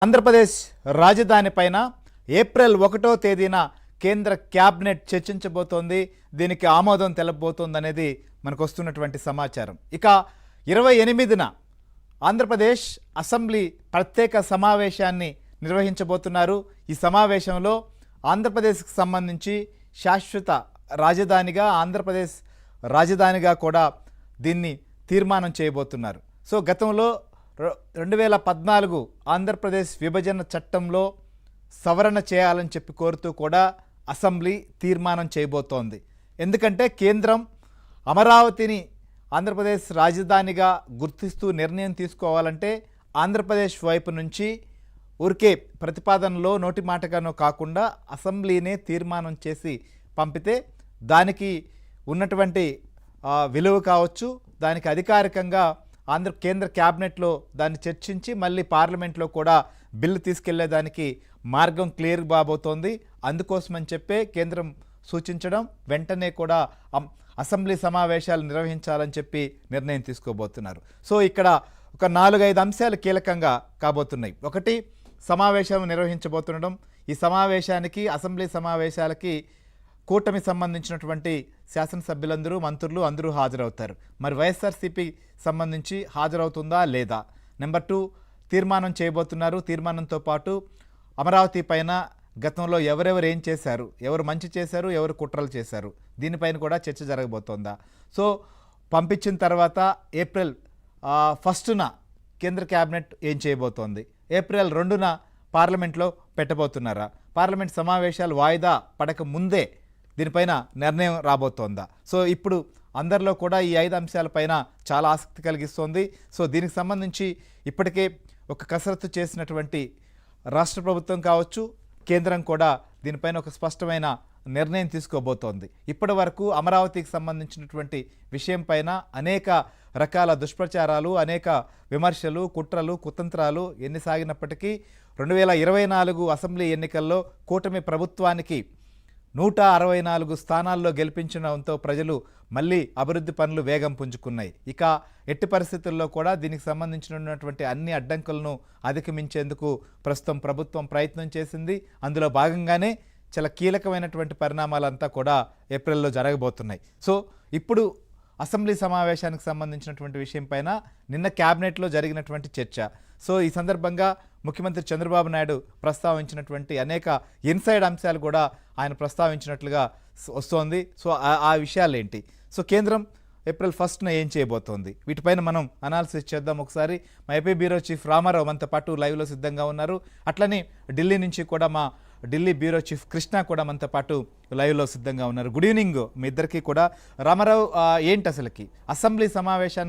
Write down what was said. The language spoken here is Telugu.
ఆంధ్రప్రదేశ్ రాజధాని పైన ఏప్రిల్ 1వ తేదీన కేంద్ర క్యాబినెట్ చర్చించబోతోంది. దీనికి ఆమోదం తెలపబోతోంది అనేది మనకు వస్తున్నటువంటి సమాచారం. ఇక 28న ఆంధ్రప్రదేశ్ అసెంబ్లీ ప్రత్యేక సమావేశాన్ని నిర్వహించబోతున్నారు. ఈ సమావేశంలో ఆంధ్రప్రదేశ్కి సంబంధించి శాశ్వత రాజధానిగా ఆంధ్రప్రదేశ్ రాజధానిగా కూడా దీన్ని తీర్మానం చేయబోతున్నారు. సో గతంలో 2014 ఆంధ్రప్రదేశ్ విభజన చట్టంలో సవరణ చేయాలని చెప్పి కోరుతూ కూడా అసెంబ్లీ తీర్మానం చేయబోతోంది. ఎందుకంటే కేంద్రం అమరావతిని ఆంధ్రప్రదేశ్ రాజధానిగా గుర్తిస్తూ నిర్ణయం తీసుకోవాలంటే ఆంధ్రప్రదేశ్ వైపు నుంచి ఊరికే ప్రతిపాదనలో నోటి మాటగానో కాకుండా అసెంబ్లీనే తీర్మానం చేసి పంపితే దానికి ఉన్నటువంటి విలువ కావచ్చు, దానికి అధికారికంగా కేంద్ర క్యాబినెట్లో దాన్ని చర్చించి మళ్ళీ పార్లమెంట్లో కూడా బిల్లు తీసుకెళ్లేదానికి మార్గం క్లియర్ కాబోతోంది. అందుకోసమని చెప్పే కేంద్రం సూచించడం వెంటనే కూడా అసెంబ్లీ సమావేశాలు నిర్వహించాలని చెప్పి నిర్ణయం తీసుకోబోతున్నారు. సో ఇక్కడ ఒక 4-5 అంశాలు కీలకంగా కాబోతున్నాయి. ఒకటి, సమావేశం నిర్వహించబోతుండడం. ఈ సమావేశానికి అసెంబ్లీ సమావేశాలకి కూటమి సంబంధించినటువంటి శాసనసభ్యులందరూ మంత్రులు అందరూ హాజరవుతారు. మరి వైఎస్ఆర్సీపీ సంబంధించి హాజరవుతుందా లేదా? నెంబర్ 2, తీర్మానం చేయబోతున్నారు. తీర్మానంతో పాటు అమరావతి పైన గతంలో ఎవరెవరు ఏం చేశారు, ఎవరు మంచి చేశారు, ఎవరు కుట్రలు చేశారు, దీనిపైన కూడా చర్చ జరగబోతోందా? సో పంపించిన తర్వాత ఏప్రిల్ 1న కేంద్ర క్యాబినెట్ ఏం చేయబోతోంది? ఏప్రిల్ 2న పార్లమెంట్లో పెట్టబోతున్నారా? పార్లమెంట్ సమావేశాలు వాయిదా పడక ముందే దీనిపైన నిర్ణయం రాబోతోందా? సో ఇప్పుడు అందరిలో కూడా ఈ 5 అంశాలపైన చాలా ఆసక్తి కలిగిస్తోంది. సో దీనికి సంబంధించి ఇప్పటికే ఒక కసరత్తు చేసినటువంటి రాష్ట్ర ప్రభుత్వం కావచ్చు, కేంద్రం కూడా దీనిపైన ఒక స్పష్టమైన నిర్ణయం తీసుకోబోతోంది. ఇప్పటి వరకు అమరావతికి సంబంధించినటువంటి విషయం పైన అనేక రకాల దుష్ప్రచారాలు, అనేక విమర్శలు, కుట్రలు, కుతంత్రాలు ఎన్ని సాగినప్పటికీ 2024 అసెంబ్లీ ఎన్నికల్లో కూటమి ప్రభుత్వానికి 164 స్థానాల్లో గెలిపించడంతో ప్రజలు మళ్ళీ అభివృద్ధి పనులు వేగం పుంజుకున్నాయి. ఇక ఎట్టి పరిస్థితుల్లో కూడా దీనికి సంబంధించినటువంటి అన్ని అడ్డంకులను అధిగమించేందుకు ప్రస్తుతం ప్రభుత్వం ప్రయత్నం చేసింది. అందులో భాగంగానే చాలా కీలకమైనటువంటి పరిణామాలంతా కూడా ఏప్రిల్లో జరగబోతున్నాయి. సో ఇప్పుడు అసెంబ్లీ సమావేశానికి సంబంధించినటువంటి విషయం పైన నిన్న క్యాబినెట్లో జరిగినటువంటి చర్చ. సో ఈ సందర్భంగా ముఖ్యమంత్రి చంద్రబాబు నాయుడు ప్రస్తావించినటువంటి అనేక ఇన్సైడ్ అంశాలు కూడా ఆయన ప్రస్తావించినట్లుగా వస్తోంది. సో ఆ విషయాలు ఏంటి? సో కేంద్రం ఏప్రిల్ 1న ఏం చేయబోతోంది? వీటిపైన మనం అనాలిసిస్ చేద్దాం ఒకసారి. మా ఏపీ బ్యూరో చీఫ్ రామారావు మనతో పాటు లైవ్లో సిద్ధంగా ఉన్నారు. అట్లనే ఢిల్లీ నుంచి కూడా మా ఢిల్లీ బ్యూరో చీఫ్ కృష్ణ కూడా మనతో పాటు లైవ్లో సిద్ధంగా ఉన్నారు. గుడ్ ఈవినింగ్ మీ ఇద్దరికి కూడా. రామారావు, ఏంటి అసలుకి అసెంబ్లీ సమావేశాన్ని